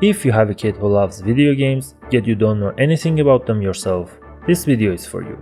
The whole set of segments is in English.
If you have a kid who loves video games, yet you don't know anything about them yourself, this video is for you.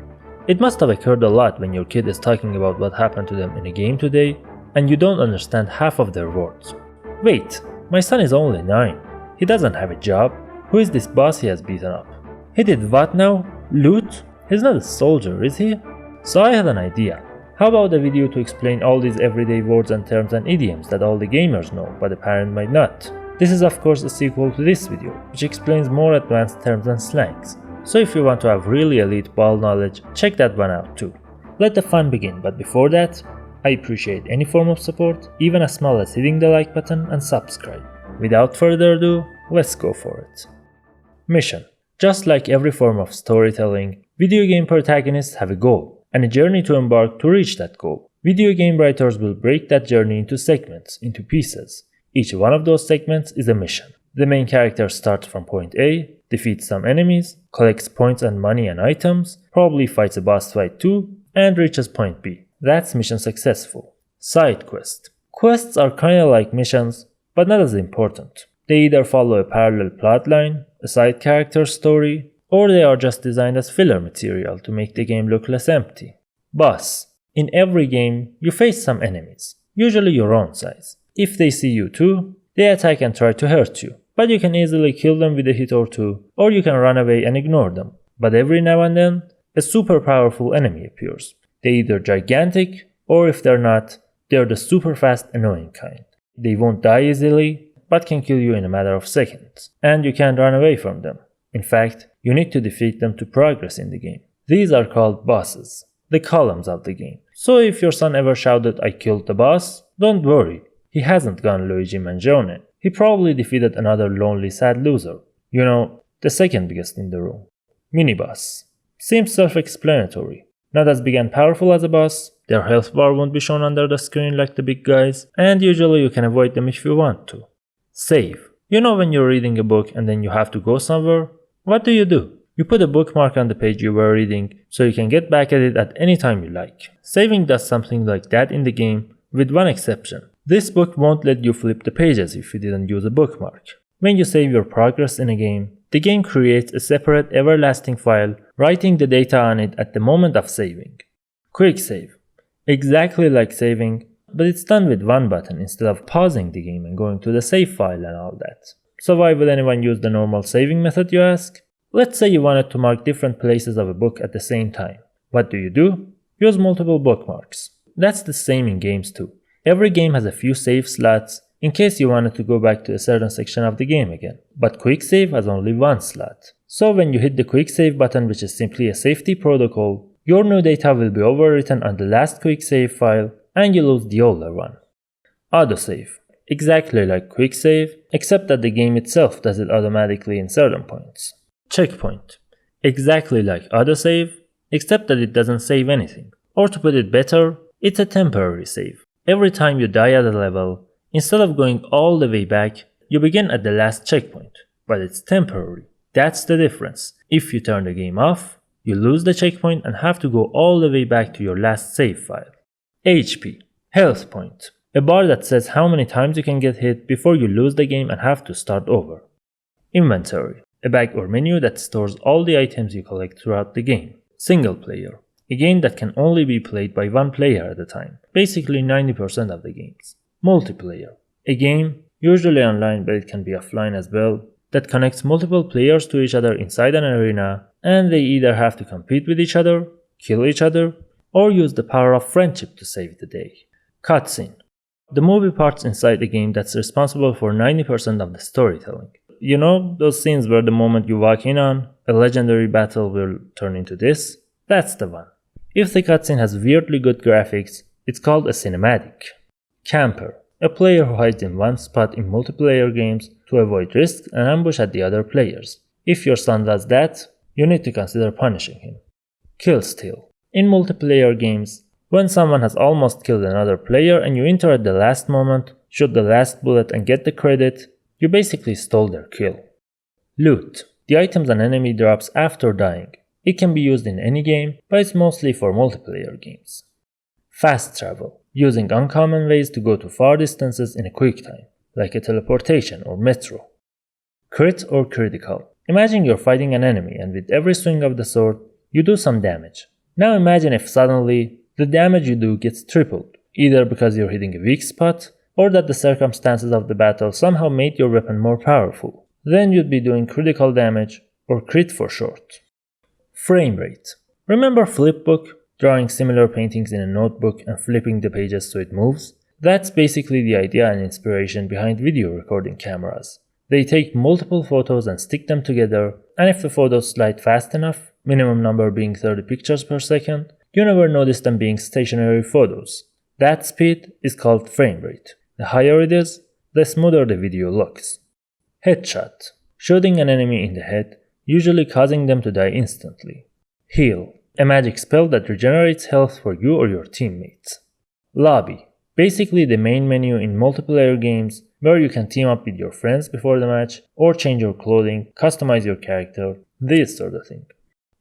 It must have occurred a lot when your kid is talking about what happened to them in a game today, and you don't understand half of their words. Wait, my son is only 9. He doesn't have a job. Who is this boss he has beaten up? He did what now? Loot? He's not a soldier, is he? So I had an idea. How about a video to explain all these everyday words and terms and idioms that all the gamers know, but the parent might not? This is of course a sequel to this video, which explains more advanced terms and slangs. So if you want to have really elite ball knowledge, check that one out too. Let the fun begin, but before that, I appreciate any form of support, even as small as hitting the like button and subscribe. Without further ado, let's go for it. Mission. Just like every form of storytelling, video game protagonists have a goal, and a journey to embark to reach that goal. Video game writers will break that journey into segments, into pieces. Each one of those segments is a mission. The main character starts from point A, defeats some enemies, collects points and money and items, probably fights a boss fight too, and reaches point B. That's mission successful. Side quest. Quests are kinda like missions, but not as important. They either follow a parallel plotline, a side character story, or they are just designed as filler material to make the game look less empty. Boss. In every game, you face some enemies, usually your own size. If they see you too, they attack and try to hurt you, but you can easily kill them with a hit or two, or you can run away and ignore them. But every now and then, a super powerful enemy appears. They're either gigantic, or if they're not, they're the super fast annoying kind. They won't die easily, but can kill you in a matter of seconds, and you can't run away from them. In fact, you need to defeat them to progress in the game. These are called bosses, the columns of the game. So if your son ever shouted, "I killed the boss," don't worry. He hasn't gone Luigi Mangione. He probably defeated another lonely sad loser. You know, the second biggest in the room. Mini-boss. Seems self-explanatory. Not as big and powerful as a boss, their health bar won't be shown under the screen like the big guys, and usually you can avoid them if you want to. Save. You know when you're reading a book and then you have to go somewhere? What do? You put a bookmark on the page you were reading so you can get back at it at any time you like. Saving does something like that in the game, with one exception. This book won't let you flip the pages if you didn't use a bookmark. When you save your progress in a game, the game creates a separate everlasting file, writing the data on it at the moment of saving. Quick save. Exactly like saving, but it's done with one button instead of pausing the game and going to the save file and all that. So why would anyone use the normal saving method, you ask? Let's say you wanted to mark different places of a book at the same time. What do? Use multiple bookmarks. That's the same in games too. Every game has a few save slots in case you wanted to go back to a certain section of the game again. But quick save has only one slot. So when you hit the quick save button, which is simply a safety protocol, your new data will be overwritten on the last quick save file and you lose the older one. Autosave. Exactly like quick save, except that the game itself does it automatically in certain points. Checkpoint. Exactly like autosave, except that it doesn't save anything. Or to put it better, it's a temporary save. Every time you die at a level, instead of going all the way back, you begin at the last checkpoint, but it's temporary. That's the difference. If you turn the game off, you lose the checkpoint and have to go all the way back to your last save file. HP. Health point. A bar that says how many times you can get hit before you lose the game and have to start over. Inventory. A bag or menu that stores all the items you collect throughout the game. Single player. A game that can only be played by one player at a time, basically 90% of the games. Multiplayer. A game, usually online but it can be offline as well, that connects multiple players to each other inside an arena, and they either have to compete with each other, kill each other, or use the power of friendship to save the day. Cutscene. The movie parts inside a game that's responsible for 90% of the storytelling. You know, those scenes where the moment you walk in on, a legendary battle will turn into this? That's the one. If the cutscene has weirdly good graphics, it's called a cinematic. Camper. A player who hides in one spot in multiplayer games to avoid risks and ambush at the other players. If your son does that, you need to consider punishing him. Kill steal. In multiplayer games, when someone has almost killed another player and you enter at the last moment, shoot the last bullet and get the credit, you basically stole their kill. Loot. The items an enemy drops after dying. It can be used in any game, but it's mostly for multiplayer games. Fast travel. Using uncommon ways to go to far distances in a quick time, like a teleportation or metro. Crit or critical. Imagine you're fighting an enemy and with every swing of the sword, you do some damage. Now imagine if suddenly the damage you do gets tripled, either because you're hitting a weak spot or that the circumstances of the battle somehow made your weapon more powerful. Then you'd be doing critical damage, or crit for short. Frame rate. Remember flipbook? Drawing similar paintings in a notebook and flipping the pages so it moves? That's basically the idea and inspiration behind video recording cameras. They take multiple photos and stick them together, and if the photos slide fast enough, minimum number being 30 pictures per second, you never notice them being stationary photos. That speed is called frame rate. The higher it is, the smoother the video looks. Headshot. Shooting an enemy in the head, usually causing them to die instantly. Heal. A magic spell that regenerates health for you or your teammates. Lobby. Basically the main menu in multiplayer games where you can team up with your friends before the match, or change your clothing, customize your character, this sort of thing.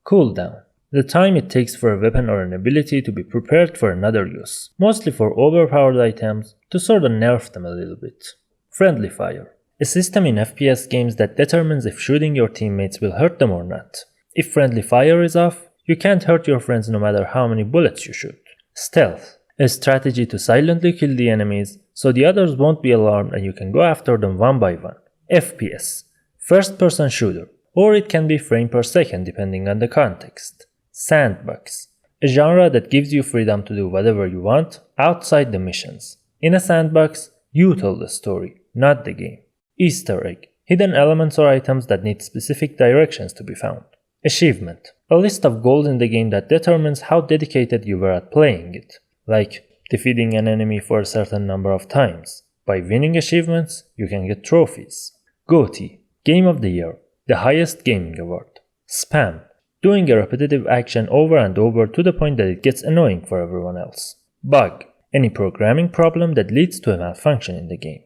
Cooldown. The time it takes for a weapon or an ability to be prepared for another use, mostly for overpowered items, to sort of nerf them a little bit. Friendly fire. A system in FPS games that determines if shooting your teammates will hurt them or not. If friendly fire is off, you can't hurt your friends no matter how many bullets you shoot. Stealth. A strategy to silently kill the enemies so the others won't be alarmed and you can go after them one by one. FPS. First person shooter, or it can be frame per second depending on the context. Sandbox. A genre that gives you freedom to do whatever you want outside the missions. In a sandbox, you tell the story, not the game. Easter egg. Hidden elements or items that need specific directions to be found. Achievement. A list of goals in the game that determines how dedicated you were at playing it. Like defeating an enemy for a certain number of times. By winning achievements, you can get trophies. GOTY. Game of the Year. The highest gaming award. Spam. Doing a repetitive action over and over to the point that it gets annoying for everyone else. Bug. Any programming problem that leads to a malfunction in the game.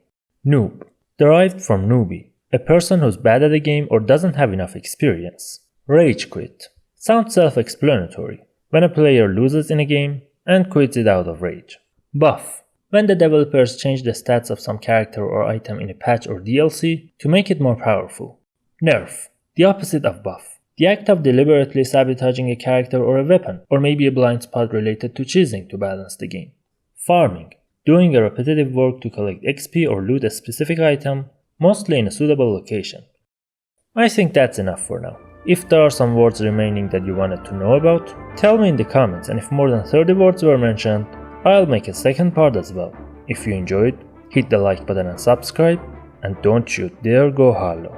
Noob. Derived from newbie, a person who's bad at a game or doesn't have enough experience. Rage quit. Sounds self-explanatory. When a player loses in a game and quits it out of rage. Buff. When the developers change the stats of some character or item in a patch or DLC to make it more powerful. Nerf. The opposite of buff. The act of deliberately sabotaging a character or a weapon, or maybe a blind spot related to cheesing to balance the game. Farming. Doing a repetitive work to collect XP or loot a specific item, mostly in a suitable location. I think that's enough for now. If there are some words remaining that you wanted to know about, tell me in the comments, and if more than 30 words were mentioned, I'll make a second part as well. If you enjoyed, hit the like button and subscribe, and don't you dare go hollow.